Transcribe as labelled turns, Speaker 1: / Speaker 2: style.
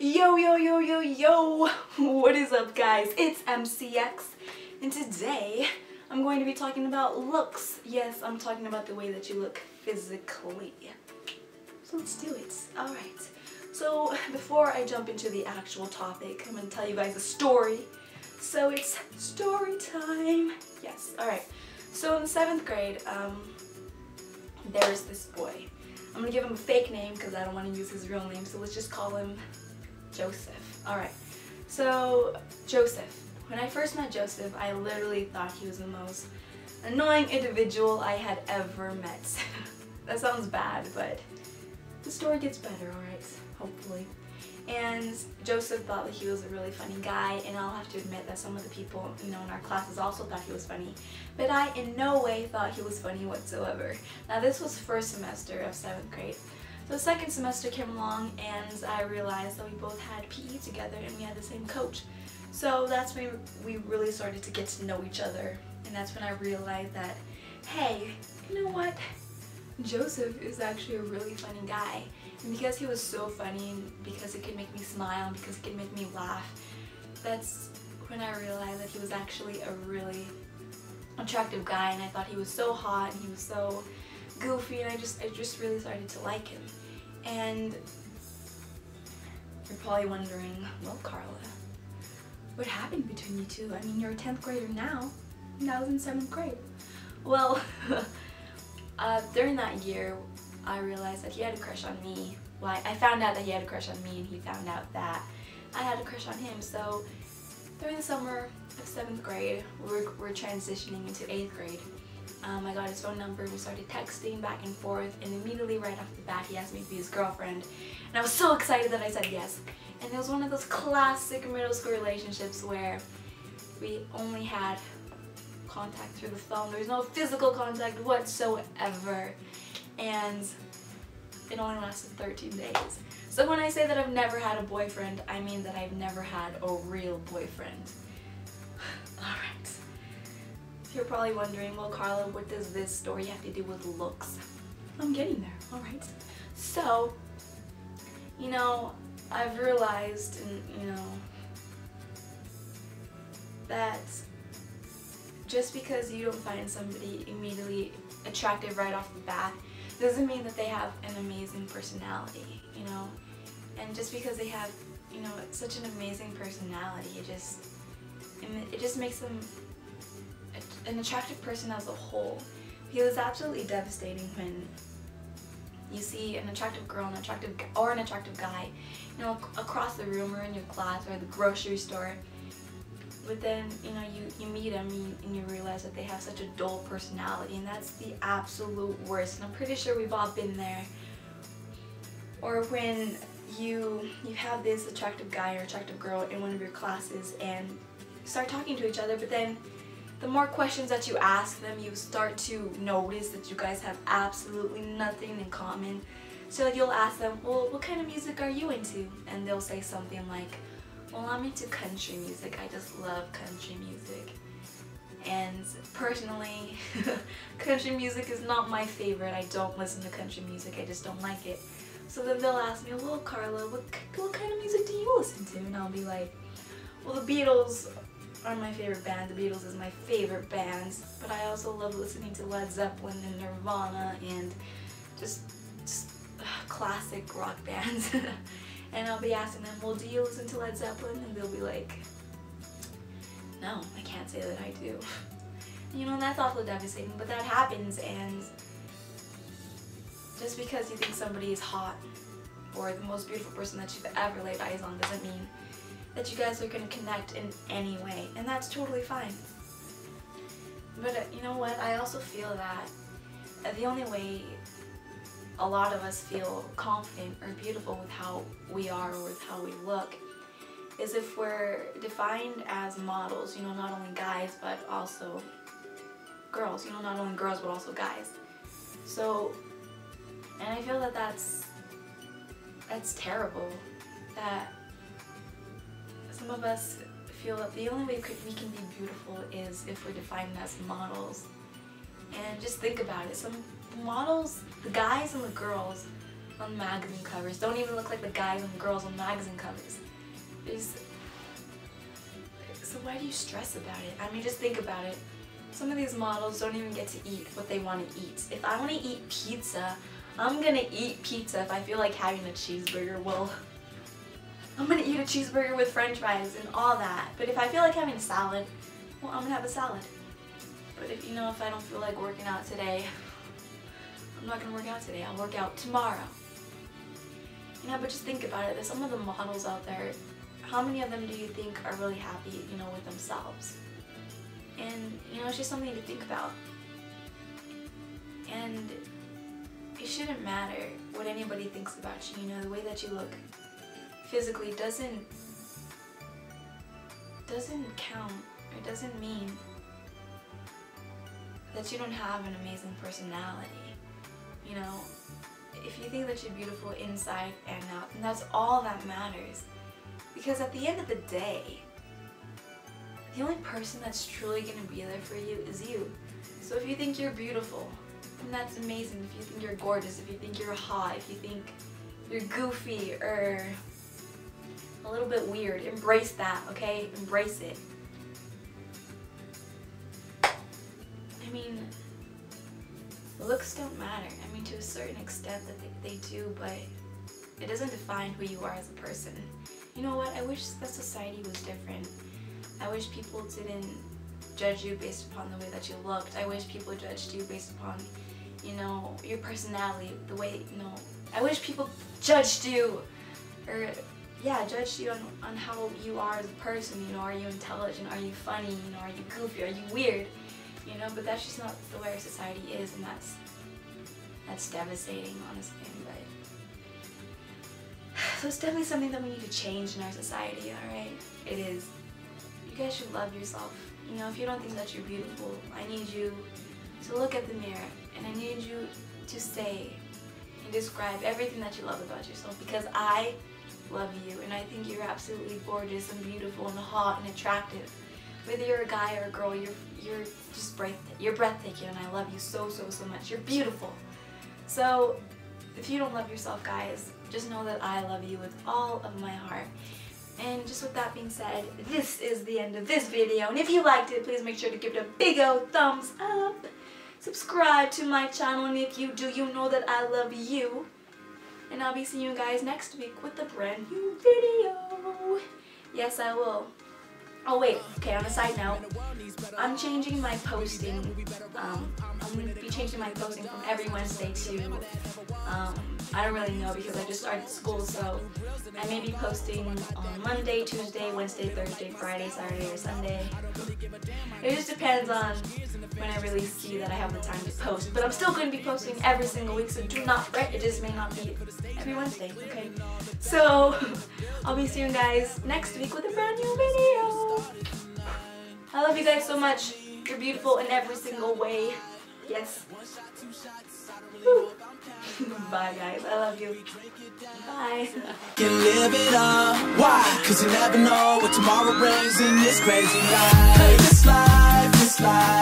Speaker 1: Yo, yo, yo, yo, yo! What is up, guys? It's MCX, and today I'm going to be talking about looks. Yes, I'm talking about the way that you look physically. So let's do it. Alright, so before I jump into the actual topic, I'm going to tell you guys a story. So it's story time. Yes, alright. So in the 7th grade, there's this boy. I'm going to give him a fake name because I don't want to use his real name, so let's just call him Joseph. Alright, so Joseph. When I first met Joseph, I literally thought he was the most annoying individual I had ever met. That sounds bad, but the story gets better, alright? Hopefully. And Joseph thought that he was a really funny guy, and I'll have to admit that some of the people, in our classes also thought he was funny. But I in no way thought he was funny whatsoever. Now this was first semester of 7th grade. So the 2nd semester came along and I realized that we both had PE together and we had the same coach. So that's when we really started to get to know each other, and that's when I realized that, hey, you know what? Joseph is actually a really funny guy. And because he was so funny, because it could make me smile, and because it could make me laugh, that's when I realized that he was actually a really attractive guy, and I thought he was so hot and he was so goofy, and I just really started to like him. And you're probably wondering, well, Carla, what happened between you two? I mean, you're a 10th grader now, and I was in 7th grade. Well, during that year, I realized that he had a crush on me. Well, I found out that he had a crush on me, and he found out that I had a crush on him. So during the summer of 7th grade, we're transitioning into 8th grade. I got his phone number, we started texting back and forth, and immediately right off the bat he asked me to be his girlfriend. And I was so excited that I said yes. And it was one of those classic middle school relationships where we only had contact through the phone. There was no physical contact whatsoever. And it only lasted 13 days. So when I say that I've never had a boyfriend, I mean that I've never had a real boyfriend. Alright. You're probably wondering, well, Carla, what does this story have to do with looks? I'm getting there, alright. So, I've realized, that just because you don't find somebody immediately attractive right off the bat doesn't mean that they have an amazing personality, And just because they have, such an amazing personality, it just makes them an attractive person as a whole. Because it's absolutely devastating when you see an attractive girl, an attractive guy, across the room or in your class or the grocery store. But then, you meet them and you realize that they have such a dull personality, and that's the absolute worst. And I'm pretty sure we've all been there. Or when you have this attractive guy or attractive girl in one of your classes and you start talking to each other, but then the more questions that you ask them, you start to notice that you guys have absolutely nothing in common. So you'll ask them, well, what kind of music are you into? And they'll say something like, well, I'm into country music. I just love country music. And personally, country music is not my favorite. I don't listen to country music. I just don't like it. So then they'll ask me, well, Carla, what kind of music do you listen to? And I'll be like, well, the Beatles are my favorite band. The Beatles is my favorite band. But I also love listening to Led Zeppelin and Nirvana and just classic rock bands. And I'll be asking them, well, do you listen to Led Zeppelin? And they'll be like, no, I can't say that I do. And that's awfully devastating, but that happens, and just because you think somebody is hot or the most beautiful person that you've ever laid eyes on doesn't mean that you guys are going to connect in any way, and that's totally fine. But you know what? I also feel that the only way a lot of us feel confident or beautiful with how we are or with how we look is if we're defined as models, not only guys but also girls, not only girls but also guys. So, and I feel that that's terrible, that some of us feel that the only way we can be beautiful is if we're defined as models. And just think about it, some models, the guys and the girls, on magazine covers. Don't even look like the guys and girls on magazine covers. So why do you stress about it? I mean, just think about it. Some of these models don't even get to eat what they want to eat. If I want to eat pizza, I'm gonna eat pizza. If I feel like having a cheeseburger, well, I'm gonna eat a cheeseburger with french fries and all that. But if I feel like having a salad, well, I'm gonna have a salad. But if I don't feel like working out today, I'm not gonna work out today. I'll work out tomorrow. But just think about it. There's some of the models out there. How many of them do you think are really happy, with themselves? And, it's just something to think about. And it shouldn't matter what anybody thinks about you, the way that you look physically doesn't count, or doesn't mean that you don't have an amazing personality. If you think that you're beautiful inside and out, then that's all that matters. Because at the end of the day, the only person that's truly going to be there for you is you. So if you think you're beautiful, then that's amazing. If you think you're gorgeous, if you think you're hot, if you think you're goofy or a little bit weird, embrace that, okay? Embrace it. I mean, looks don't matter. I mean, to a certain extent that they do, but it doesn't define who you are as a person. You know what? I wish that society was different. I wish people didn't judge you based upon the way that you looked. I wish people judged you based upon, your personality, the way, I wish people judged you, or, judged you on how you are as a person, are you intelligent, are you funny, are you goofy, are you weird, but that's just not the way our society is, and that's devastating, honestly, but so it's definitely something that we need to change in our society, alright? It is. You guys should love yourself. If you don't think that you're beautiful, I need you to look at the mirror, and I need you to say and describe everything that you love about yourself, because I love you, and I think you're absolutely gorgeous and beautiful and hot and attractive. Whether you're a guy or a girl, you're just you're breathtaking, and I love you so, so, so much. You're beautiful. So if you don't love yourself, guys, just know that I love you with all of my heart. And just with that being said, this is the end of this video. And if you liked it, please make sure to give it a big old thumbs up. Subscribe to my channel, and if you do, you know that I love you. And I'll be seeing you guys next week with a brand new video. Yes, I will. Oh wait, okay, on a side note, I'm changing my posting. I'm going to be changing my posting from every Wednesday to, I don't really know because I just started school, so I may be posting on Monday, Tuesday, Wednesday, Thursday, Friday, Saturday, or Sunday. It just depends on when I really see that I have the time to post. But I'm still going to be posting every single week, so do not fret. It just may not be every Wednesday, okay? So, I'll be seeing you guys next week with a brand new video. I love you guys so much. You're beautiful in every single way. Yes. Woo. Bye, guys. I love you. Bye.
Speaker 2: Can live it up. Why? Cause you never know what tomorrow brings in this crazy life. Hey, this life, this life.